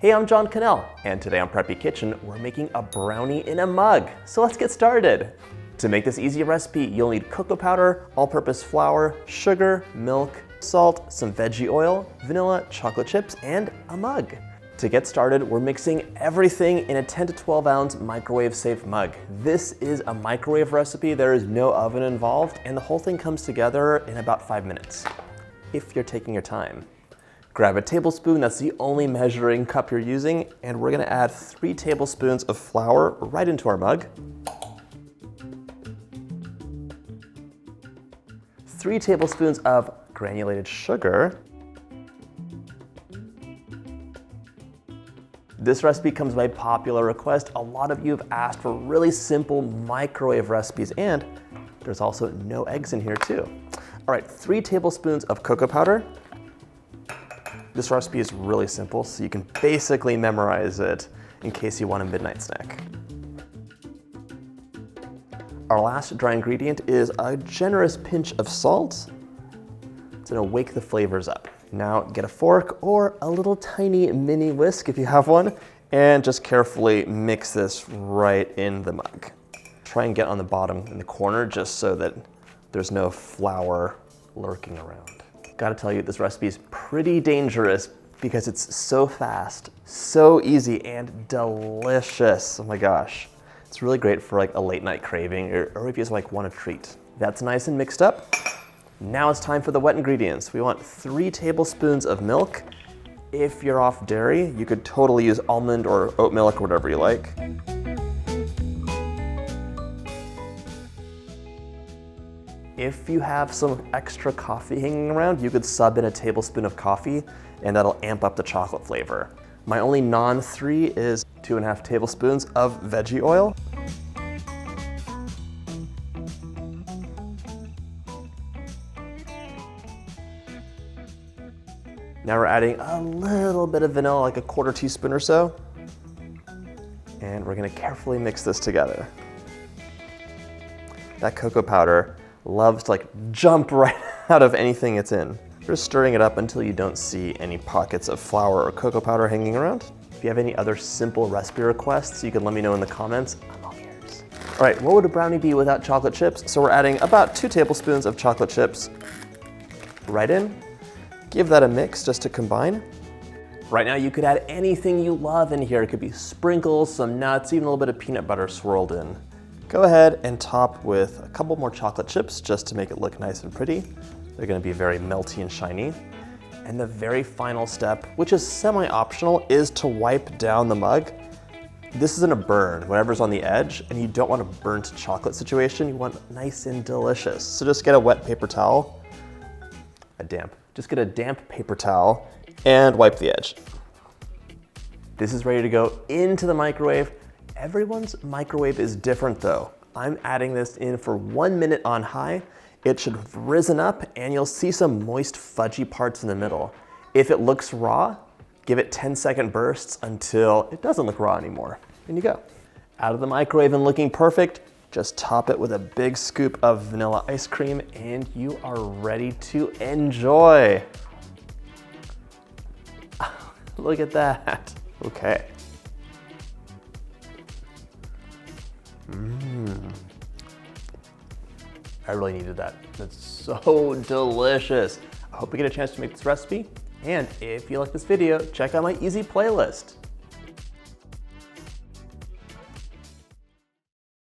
Hey, I'm John Cannell, and today on Preppy Kitchen, we're making a brownie in a mug. So let's get started. To make this easy recipe, you'll need cocoa powder, all-purpose flour, sugar, milk, salt, some veggie oil, vanilla, chocolate chips, and a mug. To get started, we're mixing everything in a 10 to 12 ounce microwave-safe mug. This is a microwave recipe, there is no oven involved, and the whole thing comes together in about 5 minutes, if you're taking your time. Grab a tablespoon, that's the only measuring cup you're using, and we're gonna add 3 tablespoons of flour right into our mug. 3 tablespoons of granulated sugar. This recipe comes by popular request. A lot of you have asked for really simple microwave recipes, and there's also no eggs in here too. All right, 3 tablespoons of cocoa powder. This recipe is really simple, so you can basically memorize it in case you want a midnight snack. Our last dry ingredient is a generous pinch of salt. It's gonna wake the flavors up. Now get a fork or a little tiny mini whisk if you have one, and just carefully mix this right in the mug. Try and get on the bottom in the corner just so that there's no flour lurking around. Gotta tell you, this recipe is pretty dangerous because it's so fast, so easy, and delicious. Oh my gosh. It's really great for like a late night craving or if you just like want a treat. That's nice and mixed up. Now it's time for the wet ingredients. We want 3 tablespoons of milk. If you're off dairy, you could totally use almond or oat milk or whatever you like. If you have some extra coffee hanging around, you could sub in a tablespoon of coffee and that'll amp up the chocolate flavor. My only non-3 is 2.5 tablespoons of veggie oil. Now we're adding a little bit of vanilla, like a 1/4 teaspoon or so. And we're gonna carefully mix this together. That cocoa powder loves to like jump right out of anything it's in. Just stirring it up until you don't see any pockets of flour or cocoa powder hanging around. If you have any other simple recipe requests, you can let me know in the comments. I'm all ears. All right, what would a brownie be without chocolate chips? So we're adding about 2 tablespoons of chocolate chips right in. Give that a mix just to combine. Right now you could add anything you love in here. It could be sprinkles, some nuts, even a little bit of peanut butter swirled in. Go ahead and top with a couple more chocolate chips just to make it look nice and pretty. They're gonna be very melty and shiny. And the very final step, which is semi-optional, is to wipe down the mug. This isn't a burn, whatever's on the edge, and you don't want a burnt chocolate situation. You want nice and delicious. So just get a wet paper towel, just get a damp paper towel and wipe the edge. This is ready to go into the microwave. Everyone's microwave is different though. I'm adding this in for 1 minute on high. It should have risen up and you'll see some moist fudgy parts in the middle. If it looks raw, give it 10-second bursts until it doesn't look raw anymore. In you go. Out of the microwave and looking perfect, just top it with a big scoop of vanilla ice cream and you are ready to enjoy. Look at that. Okay. I really needed that. That's so delicious. I hope you get a chance to make this recipe. And if you like this video, check out my easy playlist.